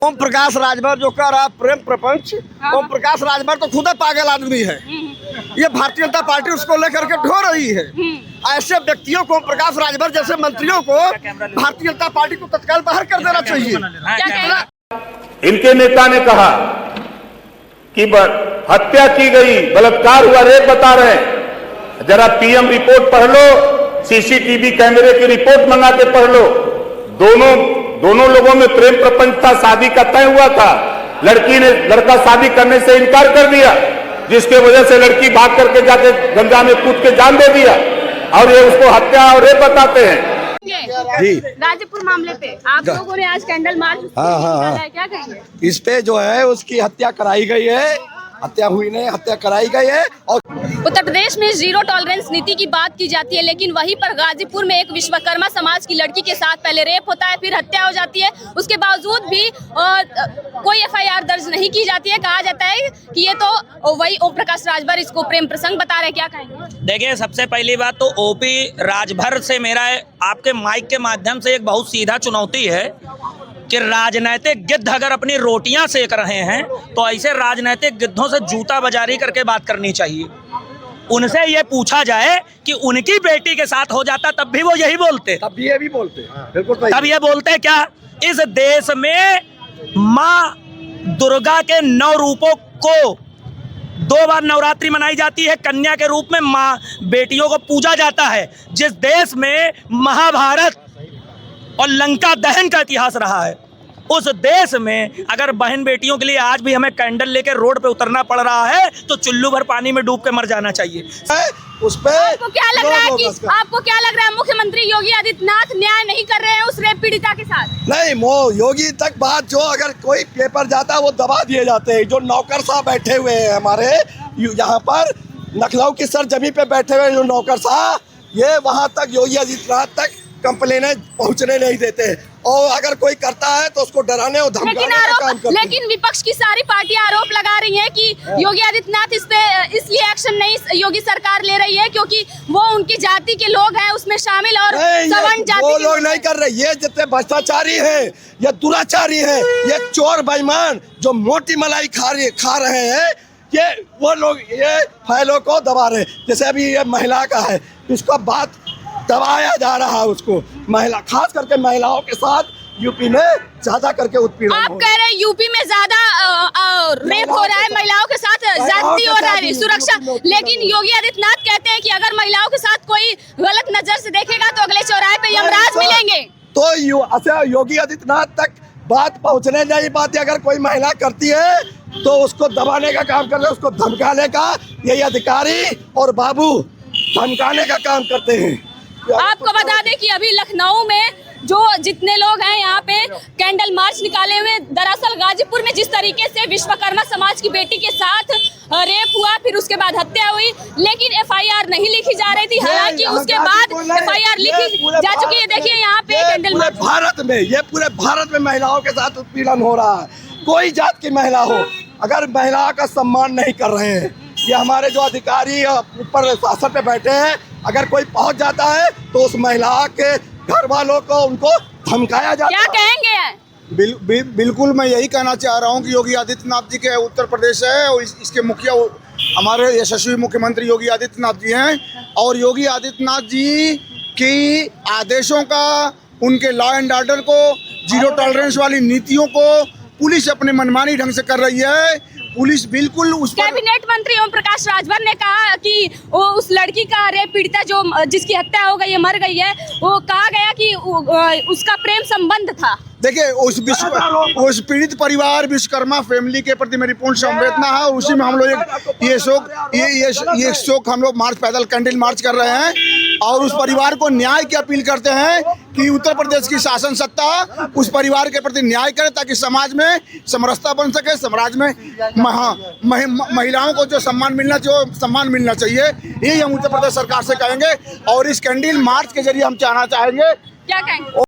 ओम प्रकाश राजभर जो कह रहा प्रेम प्रपंच, ओम प्रकाश राजभर तो खुद पागल आदमी है। ये भारतीय जनता पार्टी उसको लेकर के ढो रही है। ऐसे व्यक्तियों को, ओम प्रकाश राजभर जैसे मंत्रियों को भारतीय जनता पार्टी को तत्काल बाहर कर देना चाहिए। इनके नेता ने कहा कि हत्या की गई, बलात्कार हुआ, रेप बता रहे हैं। जरा पीएम रिपोर्ट पढ़ लो, सीसीटीवी कैमरे की रिपोर्ट मंगा के पढ़ लो। दोनों लोगों में प्रेम प्रपंच था, शादी का तय हुआ था। लड़की ने लड़का शादी करने से इनकार कर दिया, जिसके वजह से लड़की भाग करके जाके गंगा में कूद के जान दे दिया, और ये उसको हत्या और रेप बताते हैं। जी, गाजीपुर मामले पे आप लोगों ने आज कैंडल मार्च हाँ। क्या कहेंगे? इस पे जो है उसकी हत्या कराई गई है, हत्या हुई नहीं, हत्या कराई गई है। और उत्तर प्रदेश में जीरो टॉलरेंस नीति की बात की जाती है, लेकिन वहीं पर गाजीपुर में एक विश्वकर्मा समाज की लड़की के साथ पहले रेप होता है, फिर हत्या हो जाती है। उसके बावजूद भी कोई एफआईआर दर्ज नहीं की जाती है। कहा जाता है कि ये तो वही ओम प्रकाश राजभर इसको प्रेम प्रसंग बता रहे। क्या कहेंगे? देखिए, सबसे पहली बात तो ओपी राजभर से मेरा आपके माइक के माध्यम से एक बहुत सीधा चुनौती है कि राजनीतिक गिद्ध अगर अपनी रोटियां सेक रहे हैं तो ऐसे राजनीतिक गिद्धों से जूता बाजारी करके बात करनी चाहिए। उनसे ये पूछा जाए कि उनकी बेटी के साथ हो जाता तब भी वो यही बोलते, तब ये भी बोलते, बिल्कुल तब ये बोलते क्या इस देश में माँ दुर्गा के 9 रूपों को 2 बार नवरात्रि मनाई जाती है, कन्या के रूप में माँ बेटियों को पूजा जाता है। जिस देश में महाभारत और लंका दहन का इतिहास रहा है, उस देश में अगर बहन बेटियों के लिए आज भी हमें कैंडल लेकर रोड पे उतरना पड़ रहा है तो चुल्लू भर पानी में डूब के मर जाना चाहिए। उस पे आपको क्या लग रहा है मुख्यमंत्री योगी आदित्यनाथ न्याय नहीं कर रहे हैं उस रेप पीड़िता के साथ? नहीं, योगी तक बात, जो अगर कोई पेपर जाता है वो दबा दिए जाते हैं। जो नौकर साहब बैठे हुए हैं हमारे यहाँ पर लखनऊ की सरजमी पे बैठे हुए जो नौकर साहब, ये वहाँ तक योगी आदित्यनाथ तक कंप्लेनें पहुंचने नहीं देते, और अगर कोई करता है तो उसको डराने और धमकाने का काम करते हैं। लेकिन विपक्ष की सारी पार्टियां आरोप लगा रही हैं कि योगी आदित्यनाथ इस पे इसलिए एक्शन नहीं योगी सरकार ले रही है क्योंकि वो उनकी जाति के लोग हैं उसमें शामिल, और सवर्ण जाति वो लोग नहीं कर रहे। ये जितने भ्रष्टाचारी हैं, ये दुराचारी हैं, ये चोर बेईमान जो मोटी मलाई खा रहे हैं, ये वो लोग ये फाइलों को दबा रहे हैं। जैसे अभी ये महिला का है, इसको बात दबाया जा रहा है, उसको महिला, खास करके महिलाओं के साथ यूपी में ज्यादा करके उत्पीड़न। आप कह रहे हैं यूपी में ज्यादा रेप हो रहा है, महिलाओं के साथ ज्यादती हो रहा है, सुरक्षा, लेकिन योगी आदित्यनाथ कहते हैं कि अगर महिलाओं के साथ कोई गलत नजर से देखेगा तो अगले चौराहे पे यमराज मिलेंगे। तो योगी आदित्यनाथ तक बात पहुंचने नहीं पाती। अगर कोई महिला करती है तो उसको दबाने का काम करते हैं, उसको धमकाने का यही अधिकारी और बाबू धमकाने का काम करते हैं। आपको बता दें कि अभी लखनऊ में जो जितने लोग हैं यहाँ पे कैंडल मार्च निकाले हुए, दरअसल गाजीपुर में जिस तरीके से विश्वकर्मा समाज की बेटी के साथ रेप हुआ, फिर उसके बाद हत्या हुई, लेकिन एफआईआर नहीं लिखी जा रही थी। हालांकि उसके बाद एफआईआर लिखी जा चुकी है। देखिए यहाँ पे कैंडल मार्च, पूरे भारत में महिलाओं के साथ उत्पीड़न हो रहा है। कोई जात की महिला हो, अगर महिलाओं का सम्मान नहीं कर रहे हैं, ये हमारे जो अधिकारी ऊपर शासन पे बैठे हैं, अगर कोई पहुंच जाता है तो उस महिला के घर वालों को उनको धमकाया जाता है। क्या कहेंगे? बिल्कुल मैं यही कहना चाह रहा हूं कि योगी आदित्यनाथ जी के उत्तर प्रदेश है और इसके मुखिया हमारे यशस्वी मुख्यमंत्री योगी आदित्यनाथ जी हैं, और योगी आदित्यनाथ जी की आदेशों का, उनके लॉ एंड ऑर्डर को, जीरो टॉलरेंस वाली नीतियों को पुलिस अपने मनमानी ढंग से कर रही है। पुलिस बिल्कुल उस पर, कैबिनेट मंत्री ओम प्रकाश राजभर ने कहा कि वो उस लड़की का रेप पीड़िता जो जिसकी हत्या हो गई है, मर गई है, वो कहा गया कि उसका प्रेम संबंध था। देखिए उस पीड़ित परिवार विश्वकर्मा फैमिली के प्रति मेरी पूर्ण संवेदना है, और उसी में हम लोग ये शोक हम लोग मार्च, पैदल कैंडल मार्च कर रहे हैं, और उस परिवार को न्याय की अपील करते हैं कि उत्तर प्रदेश की शासन सत्ता उस परिवार के प्रति न्याय करे ताकि समाज में समरसता बन सके, समाज में महिलाओं को जो सम्मान मिलना चाहिए। यही हम उत्तर प्रदेश सरकार से कहेंगे, और इस कैंडल मार्च के जरिए हम कहना चाहेंगे। क्या कहेंगे?